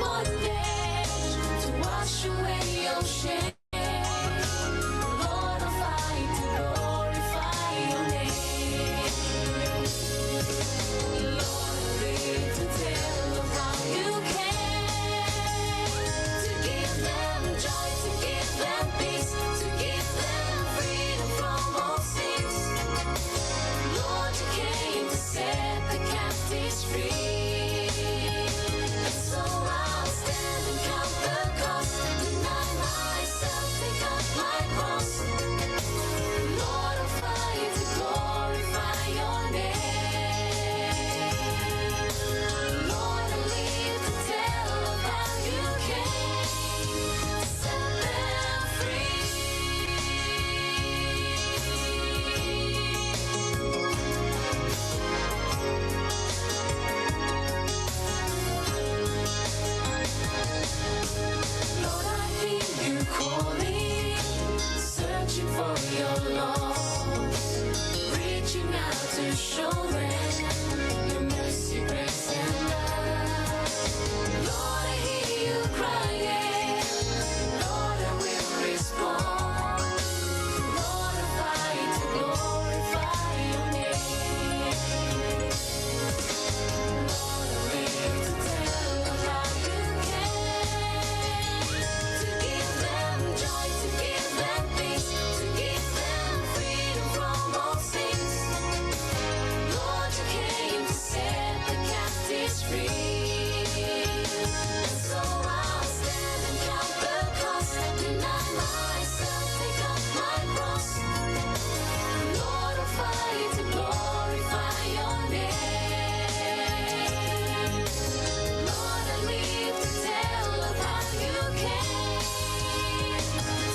one day to wash away your shame. Lord, I'll fight to glorify your name. Lord, I live to tell of how you came, to give them joy, to give them peace, to give them freedom from all sins. Lord, you came to set the captives free. And so I'll stand and count the cost, deny myself, take up my cross. Lord, I'll fight to glorify your name. Lord, I live to tell of how you came to set them free. Lord, I hear you calling, searching for your lost, reaching out to show them your mercy, grace, and love. Lord, I hear you crying, Lord, I will respond. Lord, I fight to glorify your name. Lord, I live to tell of how you came, to give them joy, to give them peace, to give them freedom from all sins. Lord, you came to set the captives free. And so I'll stand and count the cost, deny myself, take up my cross. Lord, I'll fight to glorify your name. Lord, I live to tell of how you came,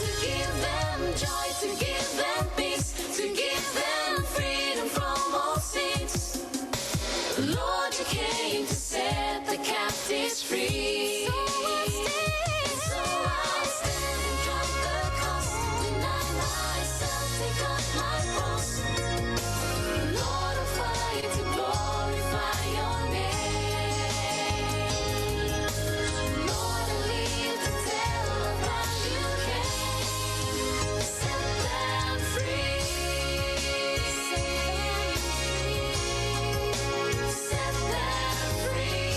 to give them joy, to give them peace, to give them freedom from all sins. Lord, you came to set the captives free. So I'll stand and count the cost, deny myself, take up my cross. Lord, I'll fight to glorify your name. Lord, I live to tell of how you came to set them free. Set them free.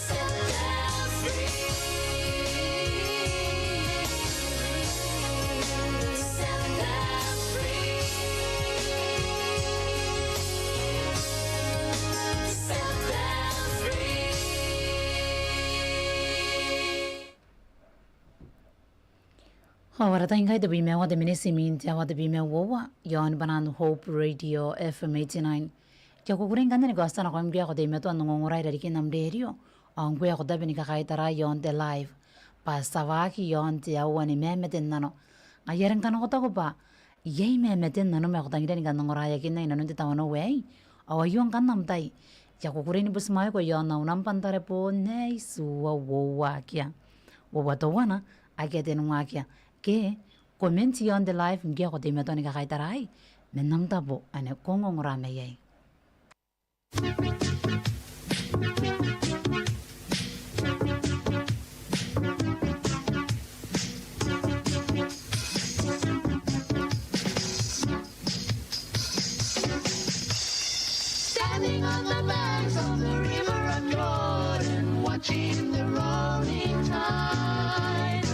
Set them free. Set them free. Set them free. Hawara ingai de bime wa de minisi min ja wa de bime wo yon banan Hope Radio FM 89 kya ko guren ganne ko astana ko mbia ko de meto an ngora ira ki nam derio an gwe ko da bini ka kai tara yon de live pa savaki yon ti awani memeten nano ayeren kan ko ta ko ba yei memeten nano me ko tangire ni kan ngora ya kin nano ti tawano we awayon kan nam tai kya ko guren bus mai ko yon na unam pantare po nei suwa wo wa kya wo wa to wana agete no wa kya que comenti on the live ngia ko de metoni ka kaitarai menam tabo ane kongo ngora me yai Standing on the banks of the river of Jordan, watching the rolling tide,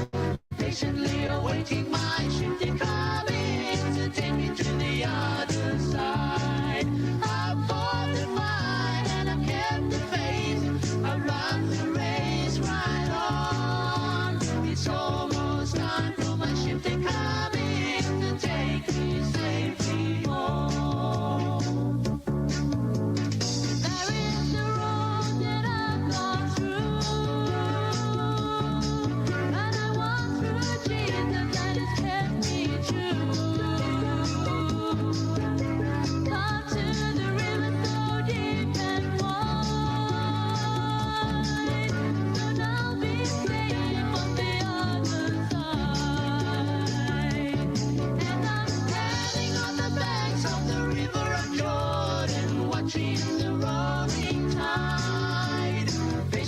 patiently awaiting my ship to come in to take me to the other side. I've fought the fight and I've kept the faith. I've run the race right on. It's almost time for my ship to come in to take me safely home. There is a road that I've gone through, and I walked through Jesus that has kept me true.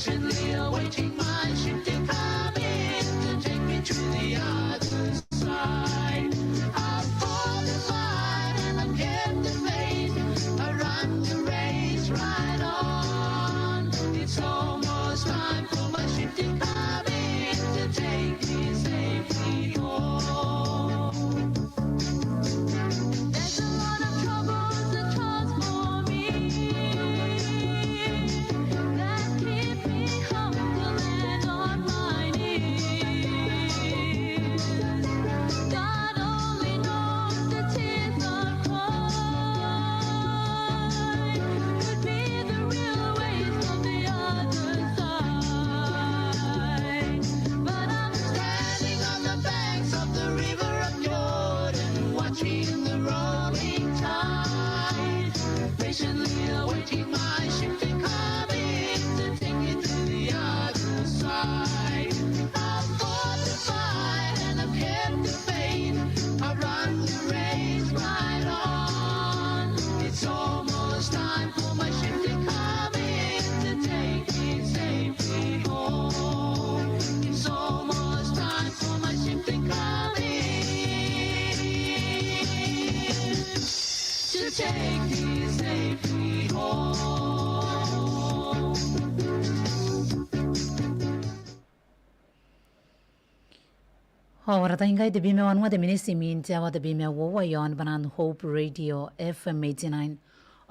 patiently awaiting my ship to come in to take me to the other side. I've fought the fight and I've kept the faith. I run the race right on. It's almost time for my ship to come in to take me safely home. There's a lot of troubles and trials for me that keep me humble and on my knees. God only knows the tears I've cried could be the real waves of the other side. But I'm standing on the banks of the river of Jordan, watching the rolling tide, patiently awaiting my ship to come in to take me to the other side. I've fought the fight and I've kept the faith. I run the race right on. It's almost time for my ship to come in to take me safely home. It's almost time for my ship to come in to take me safely home. Ahora tenga de bime wan wade minisi min tia wade bime wowa yon banan Hope Radio FM 89.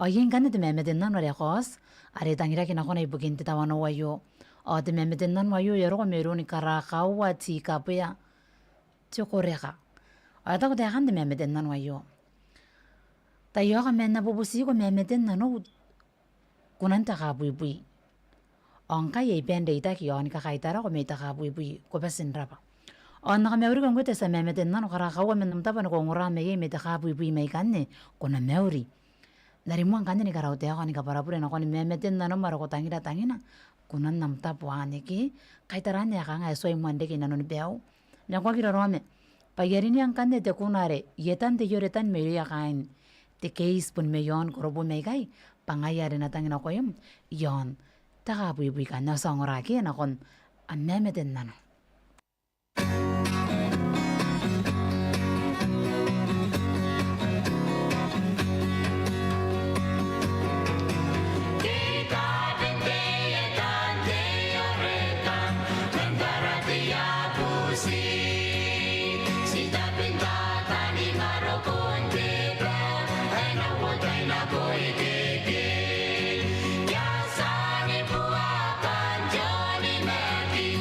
Ayin kan de memeden nan wale khos are tangira kina khona ibugin ta wano wayo. O de memeden nan wayo yero meroni kara khawa ti kapya. Chokoreka. Ada ko de han de memeden nan wayo. Ta yo ga menna bobusi ko memeden nanu kunan ta ka bui. Onka ye bende ita ki on ka kaitara ko meta ka bui ko basin raba. On na meuri ko ngote sa memeden nanu kara kawa men namta ban ko ngora me ye meta ka bui mai kanne ko na meuri. Dari mo kanne ni kara utea ko ni ka parapure na ko ni memeden nanu maro ko tangira tangina kunan namta puane ki kaitara ne ka nga so imande ki nanu ni beau. Na ko kira rome. Payarini ang kanne te kunare yetan te yoretan me ya kain. Te case pun me yon korobo me kai pangayari na tangina ko yum yon taka bui ka na sa ngora ki na kon an memeden nanu. Johnny Mackie,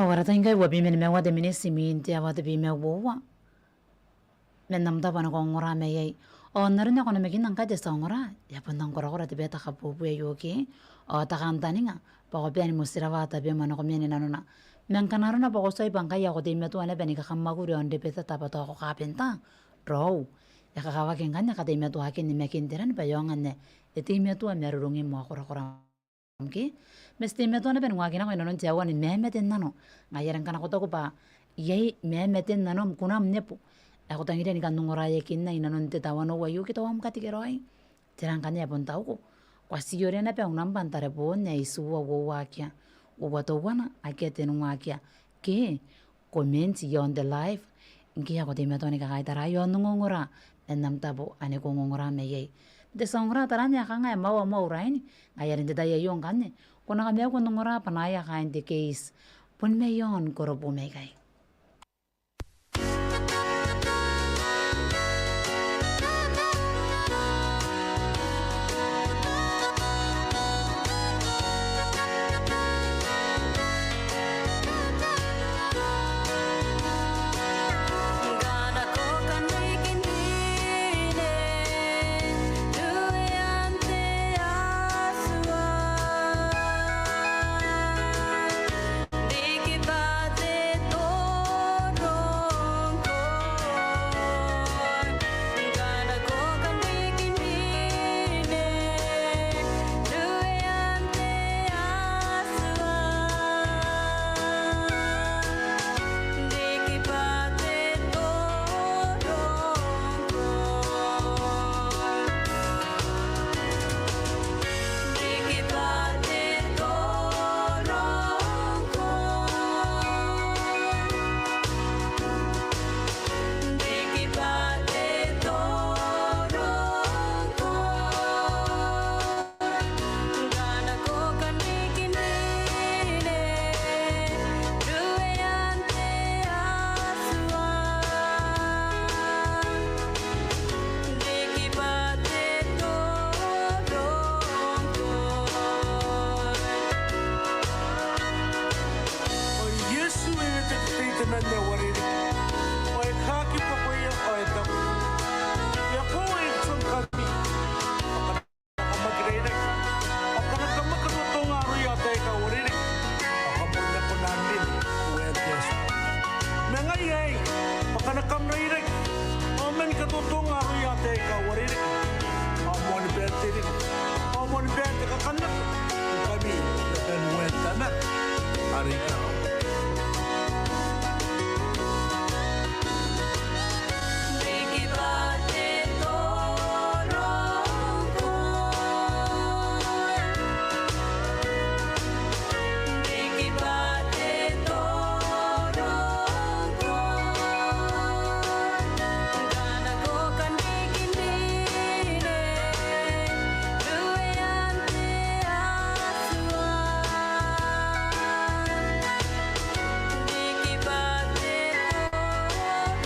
Hawara taingai wa bimene me wade minisimin tia wade bime wowa. Men namda bana ko ngora me yai. O narnya kono mekin nang kade sa ngora. Ya pun nang kora te beta kapu bu yoki. O ta kantani nga. Pa ko piani musira wa ta be mana ko meni nanuna. Men kanaro na pa ko sai bangka ya ko te metu ane bani ka kamaguri onde beta ta pa to ko kapenta. Row. Ya kakawa kengkanya ka te metu hakin ni mekin tiran pa yongan ne. Eti metu a merurungi mo kora ki mesti meto na ben ngakina ko non tiawan ni memeten nano ngayaran kana ko to ko pa yei memeten nano kunam nepu ako tangire ni kan ngora yekin na inanon te tawano wayu ki tawam kati keroi tiran kan ya pon tau ko kwasi yore na pe unam pantare pon ne isu wo wakia wo wato wana akete no wakia ke comments on the live ngi ako te meto ni ka kaitara yo ngora enam tabo ane ko ngora me yei de songra taranya kanga mawa rain ngayarin de daya yon kanne kona kamya ko ngora panaya kain de case pun me yon koropo me kai Gana ko kanikin dine Duyante aswa Diki bate torong ko Gana ko kanikin dine Duyante aswa Diki bate torong ko Diki bate torong ko Diki bate torong ko Gana ko kanikin dine Duyante aswa Diki bate torong ko O Yesu e te tita na ne wariri. O e kaki papoia o e tapu. Ia po e tson kami. O magreire. O kana kama kanotonga rui a te ka wariri. O kamuna po namin o e teso. Menga iei. O kana kamreire. O men kanotonga rui a te ka wariri. O moni betiri. O moni bete ka kanak. O kami na penuenta na. Arika. Diki bate torong ko Diki bate torong ko Gana ko kanikin dine Duyante aswa Diki bate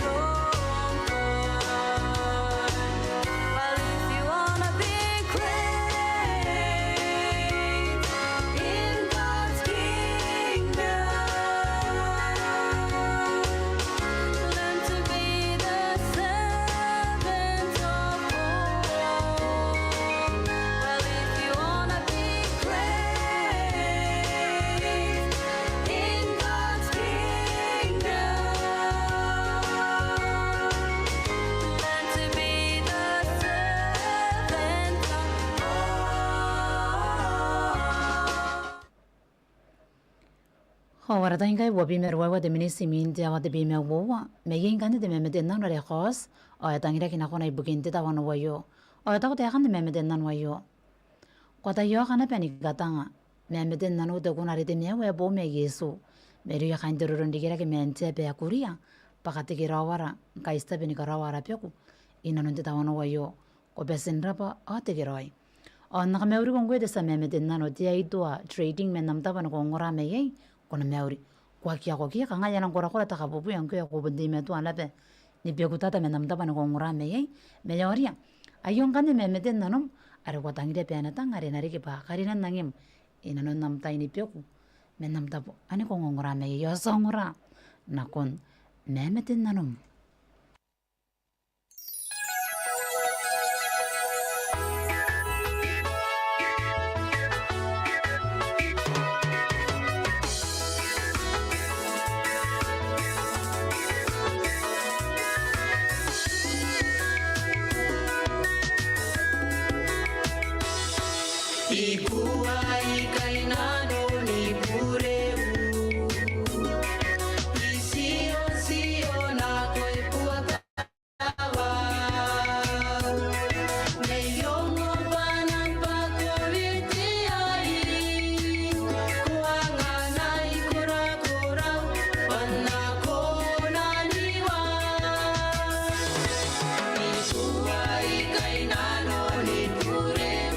torong ko Well, if you wanna be great in God's kingdom, learn to be the servant of all. Well, if you wanna be great in God's kingdom, learn to be the servant of all. Hawara taingai wa bimer wa de minisimin tia wa de bime wowa me yin kan de meme de nan re khos o ya tangira kina kona ibukin te tawan wayo o ya ta ko te kan de meme de nan wayo ko ta yo kana pani gatanga meme de nan o de kuna re de me wa bo me yesu me ri ya kan de ro ndigira ke men te pe akuria pakati ki rawara kaista beni ka rawara pyoku ina non te tawan wayo ko besen rapa o te giroi o na me uri kongwe de sa meme de nan o dia idua trading men nam taban ko ngora me yei kona meuri kwa kia ko kia kanga yana kora ta kapupu yang kia ko bende me tu alape ni pe kutata me namda pan ko ngora me yei me yoria ayon kan me meten nanom are ko tangire pe na tangare nari ke pa karina nangim ina non nam tai ni pe ku menamtapo ani ko ngongora me yosongora nakon memetin nanum. Ikuai kainano ni pureu Isio sio na koe puatawa Meiongo panan pakoriti ai Kuangana ikura kurau Panako naniwa Ikuai kainano ni pureu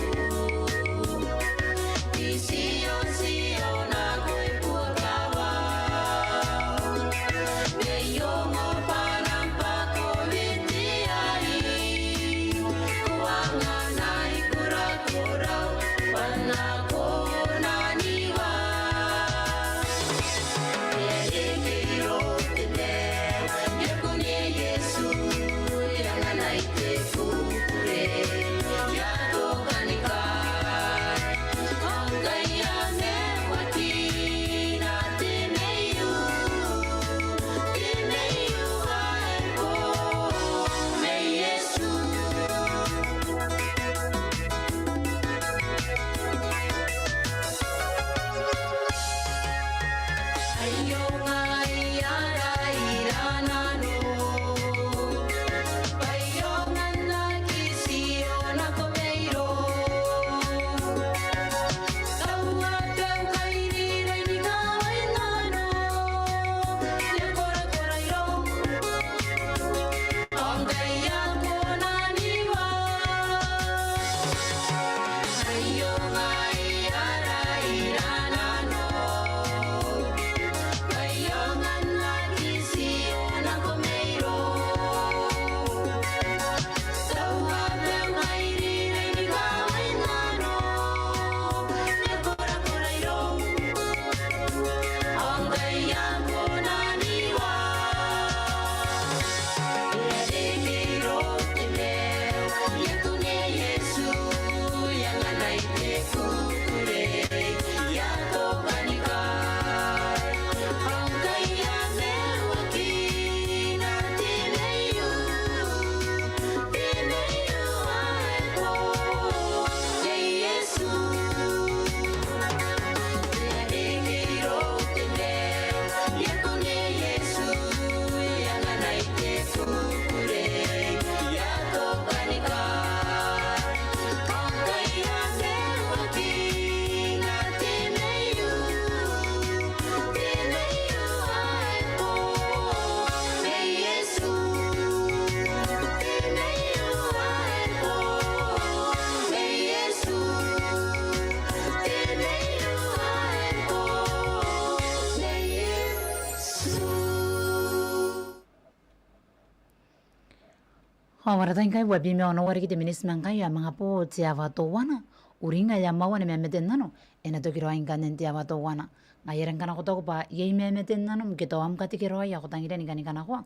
Hawaratan kai wabi me ono wari kite minis mankai ya mga po tiawa to wana uringa ya mawana me meten nano ena to kiro ingan tiawa to wana ngayeren kana ko to pa yei me meten nano mkito am kati kiro ya ko tangire ni kana ko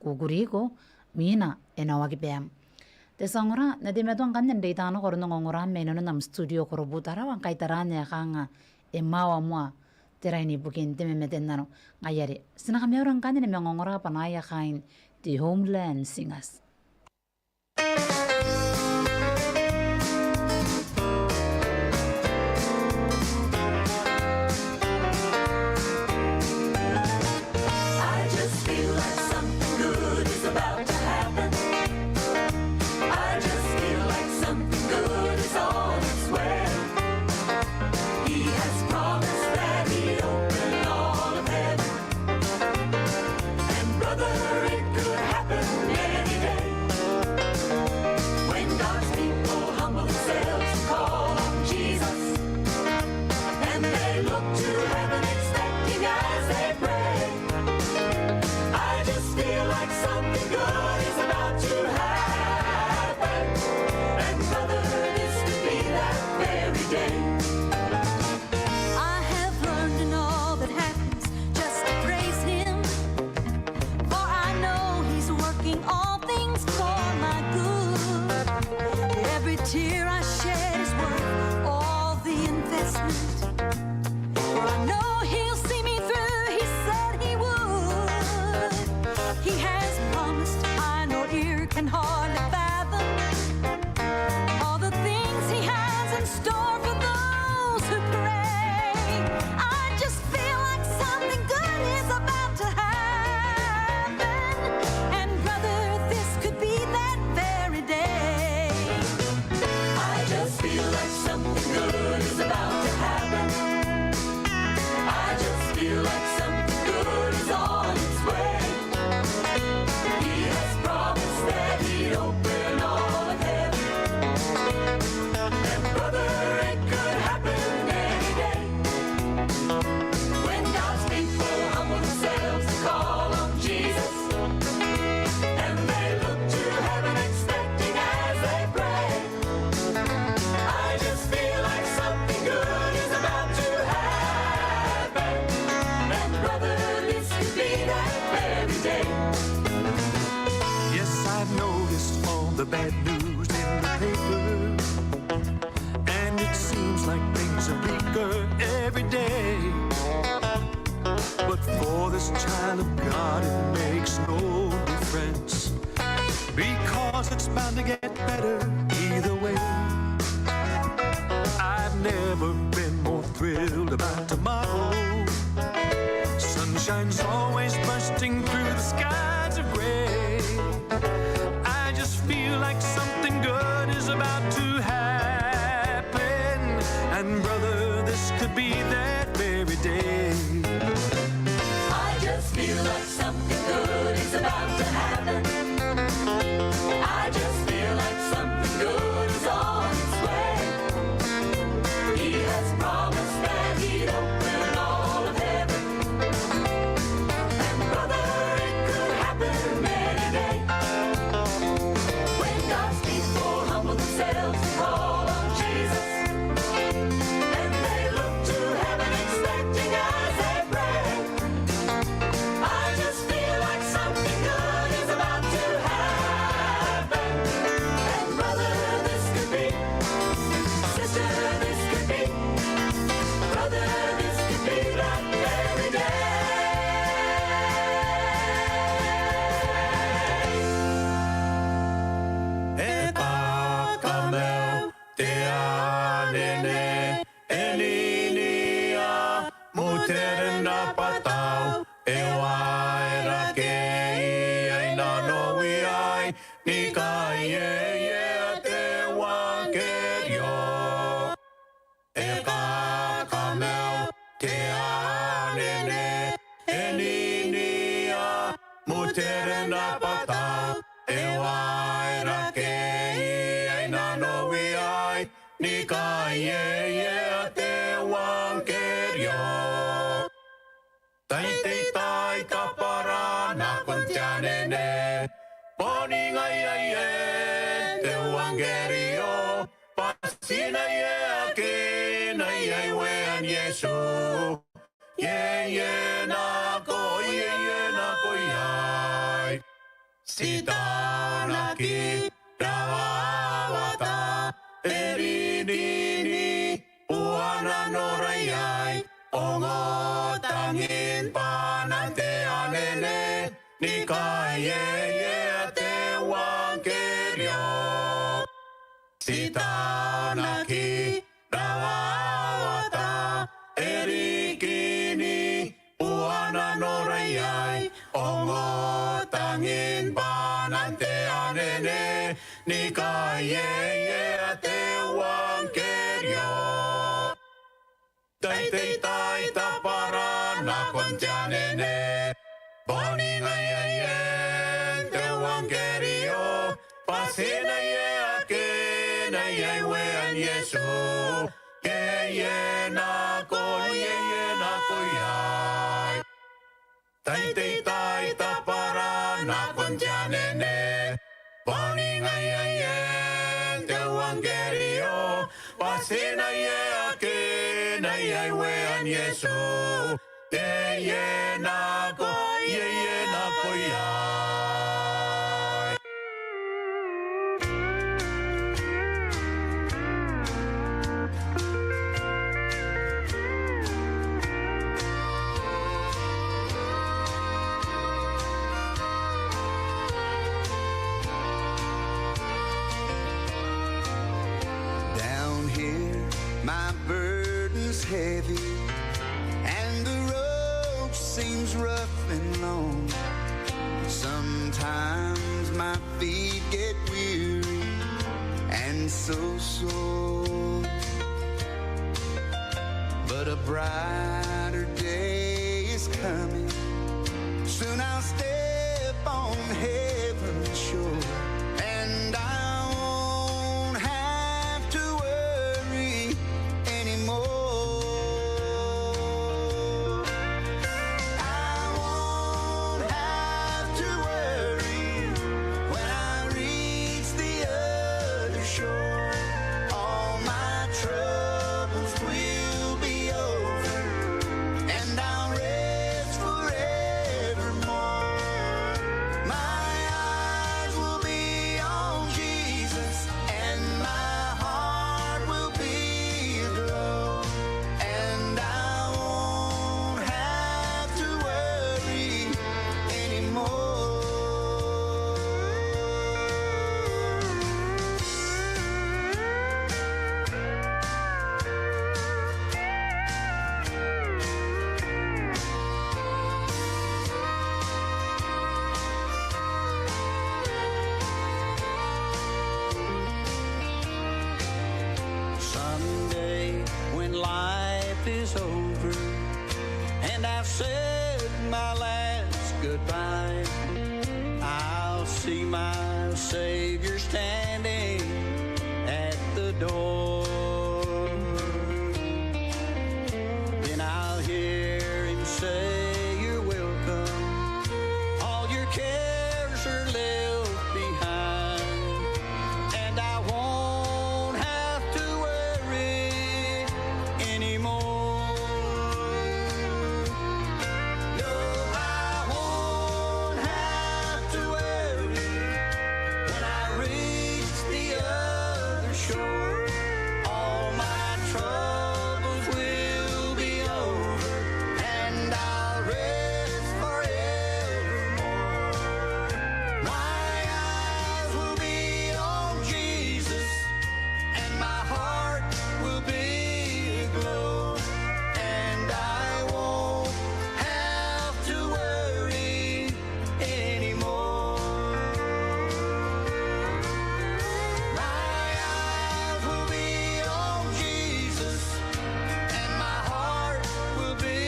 kuguri ko mina ena waki pem te sangora na de meton kan den deita no korno ngora me no nam studio ko robutara wan kai tarane ya kanga e mawa mua teraini bukin te me meten nano ngayere sina kami orang kan ne me ngora pa na ya kain the homeland singers. I just feel like something good is about to happen. I just feel like something good is on its way. He has promised that he'd open all of heaven. And brother, it could happen any day. When God's people humble themselves and call on Jesus, and they look to heaven expecting as they pray. I just feel like something good is about to happen. And brother, this could be that very day. I have learned to know He has promised, eye nor ear can hardly fathom. All the things He has in store for those who pray. I just feel like something good is about to happen. And brother, this could be that very day. I just feel like something good is about to happen. I just feel like something good is on its way. He has promised that He'd open all of heaven. And brother, it could happen any day. When God's people humble themselves and call on Jesus, and they look to heaven expecting as they pray. I just feel like something good is about to happen. And brother, this could be that very day. Yes, I've noticed all the bad news in the paper, and it seems like things are bleaker every day. But for this child of God, it makes no difference, because it's bound to get better either way. I've never been more thrilled about tomorrow. Sunshine's always bursting through the skies of gray. I just feel like something good is about to happen. And brother, this could be that very day. I just feel like something good is about to happen. I just feel like something good is on its way. He has promised that He'd open all of heaven. And brother, it could happen any day. When God's people humble themselves and call on Jesus, and they look to heaven expecting as they pray. I just feel like something good is about to happen. And brother, this could be. Sister, this could be. Brother, this could be that very day. Ekakamel te anene eninia muterena patau e waira ke ai nano wi ai ni kai e te wangerio. Ekakamel te anene eninia muterena patau e waira ke ai nano wi ai ni kai e te wangerio. Tai te tai kapara na kontianene poni ngai ai e te wangerio. Pasina e ake nai ai we an Yesu. Ye na ko ai. Sita na ki rawawata eridini uana no raiai. Ongo tangin panante anene ni kai e te wangerio. Sita na ki rawawata erikini uana no raiai. Ongo tangin panante anene ni kai e te wangerio. Tai te tai tapara na kontianene poni ngai ai e te wangerio. Pasina e ake nai ai we an Yesu. Ye na ko ai. Tai te tai tapara na kontianene poni ngai ai e te wangerio. Pasina e ake nai ai we an Yesu. Ye na ko ai. heavy and the road seems rough and long. Sometimes my feet get weary and so sore. But a brighter day is coming. Soon I'll step on heaven's shore, and I won't have to worry anymore. I won't have to worry when I reach the other shore. All my troubles will be over, and I'll rest forevermore. My eyes will be on Jesus, and my heart will be aglow, and I won't have to worry anymore. Someday when life is over and I've said my last goodbye, I'll see my Savior standing at the door. Then I'll hear him say, "You're welcome. All your cares are left behind, and I won't have to worry anymore." No, I won't have to worry when I reach the other shore. All my troubles will be over, and I'll rest forevermore. My eyes will be on Jesus, and my heart will be aglow, and I won't have to worry anymore. My eyes will be on Jesus, and my heart will be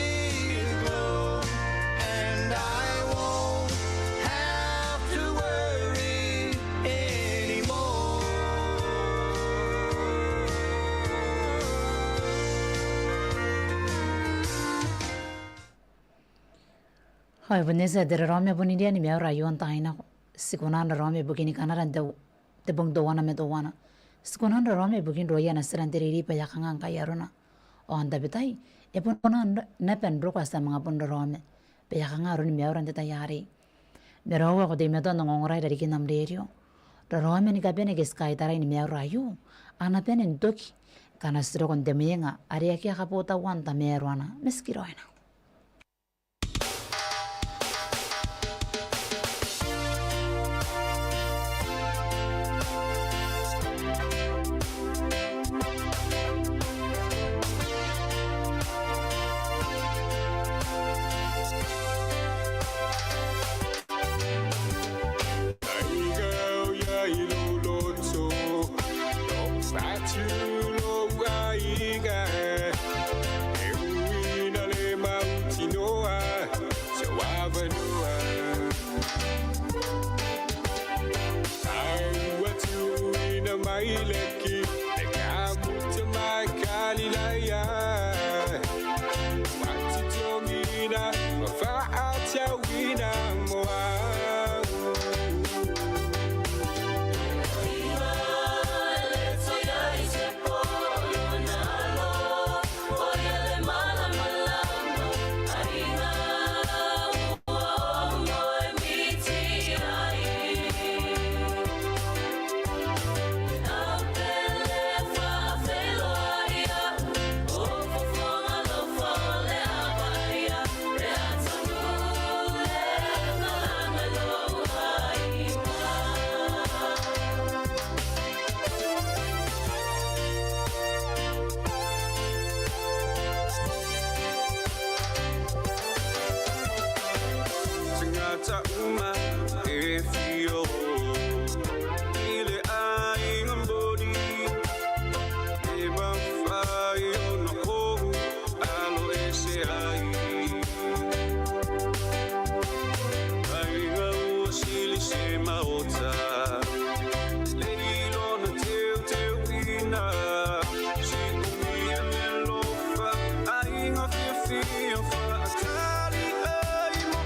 aglow, and I won't have to worry anymore. Hoi bunese de rome bunidia ni mea rayon taina sikunan rome bugini kanaran de bong dowana me dowana sikunan rome bugin roya na serandiri pa yakangan kayarona o anda betai e pona nepen broka sa mga pon rome pe yakanga ron mea ran de tayari merawa ko de me don ngongrai dari kinam derio rome ni kabene ke sky tarai ni mea rayu ana penen doki kana stro kon de menga aria kia kapota wanta merwana meskiroina. Up uma e fio ile ai ngambodi e ba fai no ko alo ese ai ai ga usili se maota leilo na teu ina si umi me lofa ai nga fio fa atali ai mo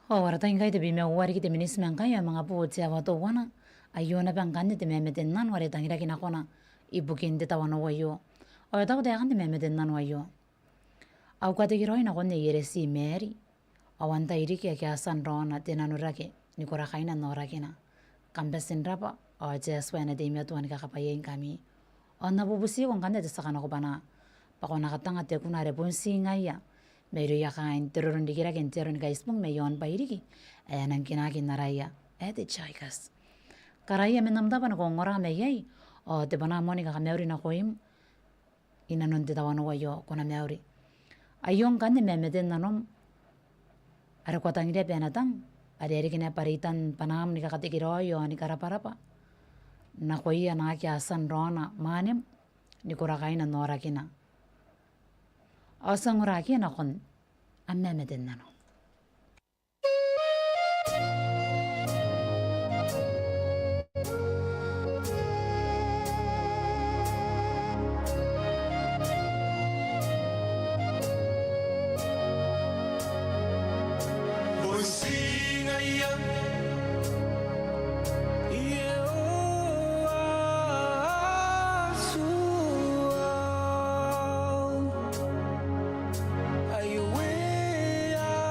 Ora ingai te bime wari ki te minis mengai ya mga po te awa to wana ayona bang kan te meme te nan wari tangira kina kona ibukin te tawana wayo o ta te kan te meme te nan wayo au ka te giroi na konne yere si meri awanta iri ki asan rona te nanurake ni kora kaina nora kina kambesin rapa o te aswana te ime tuan ka kapayen kami ona bubusi kon kan te sakana ko bana pakona katanga te kuna reponsi ngaya Meiro ya kain terorun dikira ken terorun guys mong mayon pa iriki ayan ang kinakin naraya ete chaikas karaya menamdapan ko ngora mayay o te bana moni ka meuri na koim inanon te tawano wayo kona meuri ayong kan memeten nanom ara ko tangire penatang are kina paritan panam ni kakatikiro ni karaparapa na koiya na kya san rona manem ni kurakain na nora kina Asang raki na kon ameme din na no. Are you with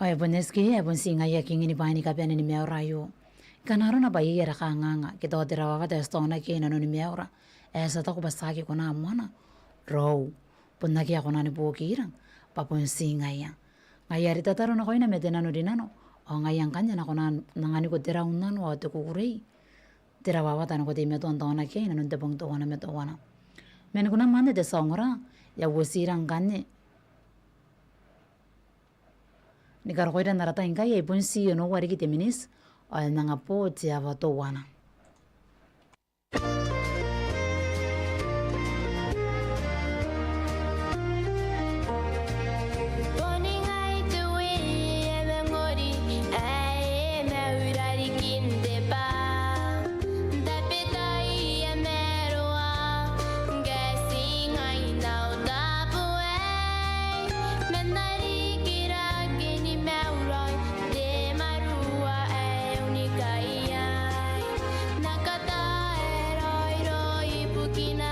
O ebon eski ebon singa ya kingini bani ka bene ni meura yo. Kanaro na bayi era kanganga kita otera waga ta stona ke na no ni meura. Esa ta ko basaki ko na mona. Row. Ponna ki ako na ni bukirang. Papon singa ya. Ngayari tataro na ko ina medena no dinano. O ngayang kanya na ko na nangani ko tira unano o te kukurei. Tira wawa ta no ko te meto antona ke na no te pong to wana meto wana. Men ko na mane te songora ya wosirang kanye. Ni karkoida narata inka ya ipun si no wari ki teminis o nanga po te avato wana. Morning I do it, memory, I meurari kinde ba. Dapetai meroa, guessing I know the way. Menari kira gini meuroi, de marua e unikaya. Nakata eroi roi bukina,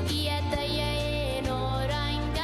kieta ye no rangai.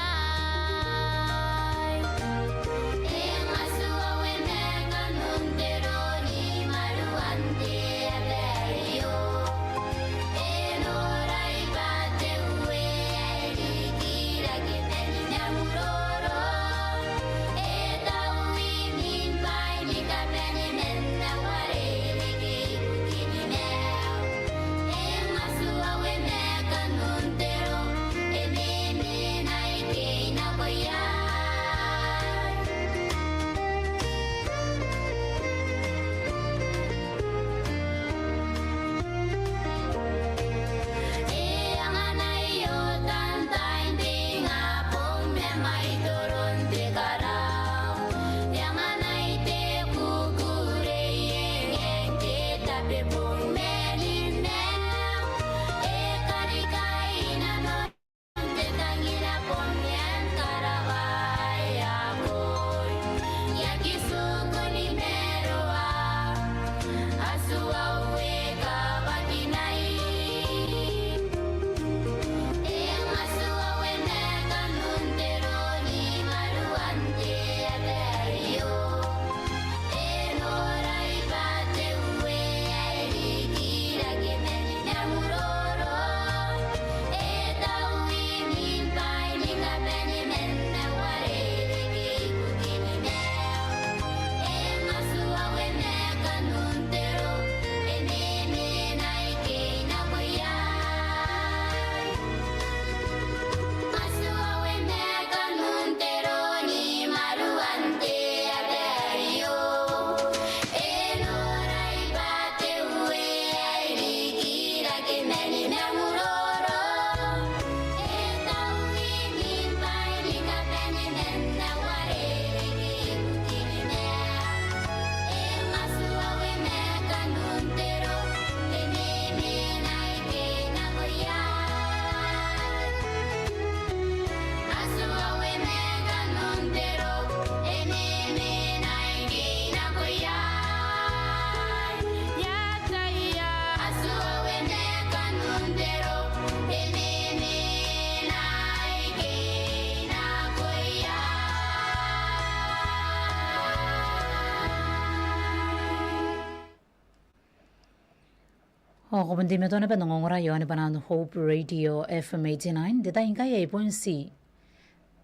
O ko bundi meto na pa nangongora yo ni panan Hope Radio FM 89 deta inka ya ipon si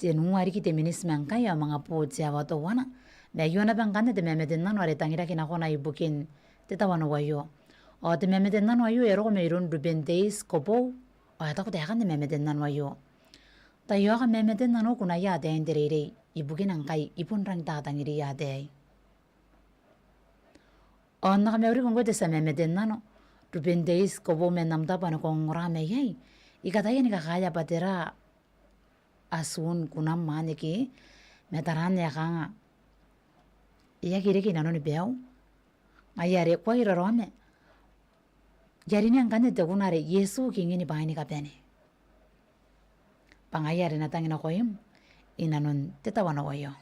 tenungari ki teminis manka ya mga po tia wato wana na yo na bang kande te memeten nan wale tangira kina kona ibukin teta wano wayo o te memeten nan wayo ero ko meirun Ruben Days kopo o ata ko te hakan te memeten nan wayo ta yo ka memeten nan o kuna ya te enderere ibukin ang kai ipon rang tatangiri ya te o naka meuri kong te sa memeten nan o Ruben Days kopo men namta pa no kong rame yay ikataya ni kakaya patera asun kunam mane ki metaran ya kanga iya kire ki nano ni beau ayare kwa ira rome yari ni angkane te kunare Yesu kingi ni bahini kapene pangayare na tangina koyim inanon tetawana wayo.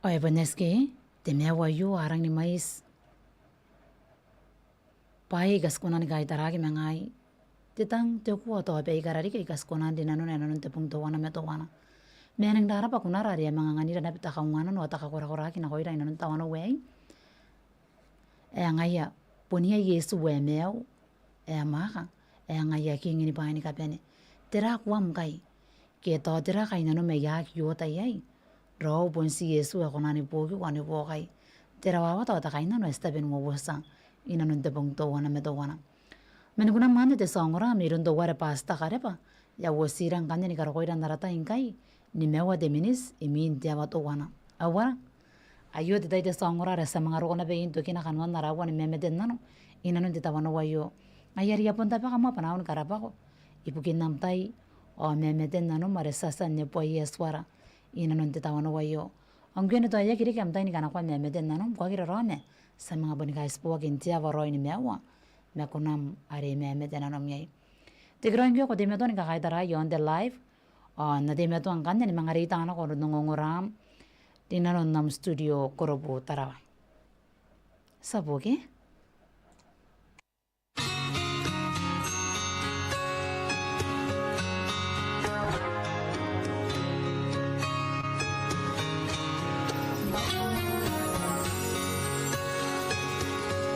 Oe boneske, te mea wayu arang ni mais. Pai gas kunan kai taragi mengai. Titang te kuo to pe ikarari ke gas kunan dinanu nenanu te pung to wana me to wana. Meneng dara pa kunara ria mangangani dana pita kaungana no ataka kora kina koira inanu tawana wei. E angaya ponia Yesu we meu. E amaka. E angaya kingi ni paini kapene. Tera kuam kai. Ke to tera kai nanu me ya ki yota yai. Ro ponsi Yesu e konani poki wani pokai. Tera wawa to takai nanu estaben mo wosa. Inanu te pung to wana me to wana. Meniguna mande te songora mirun to ware pasta karepa. Ya wosirang kanya ni karakoira narata inkai. Ni mewa de minis imin tiawa to wana. Awara. Ayo te taite songora resa mangaruko na beyin to kina kanwan narawa ni memeten nano. Inanu te tawana wayo. Ayari yapon tapa kama panaun karapako. Ipukin namtai. O memeten nano maresasa nepo yeswara. Inanu te tawana wayo. Angkene to aya kiri kamtai ni kanakwa memeten nano. Kwa kira rame. Sa mga bonika ispo wakin tiawa roi ni mewa. Mekunam are memeten nano miyay. Tigrangyo ko timeto ni kakaitara yon the live. Na timeto ang kanya ni mga rita na ko nungunguram. Tinanon nam studio korobu tarawa. Sabuke?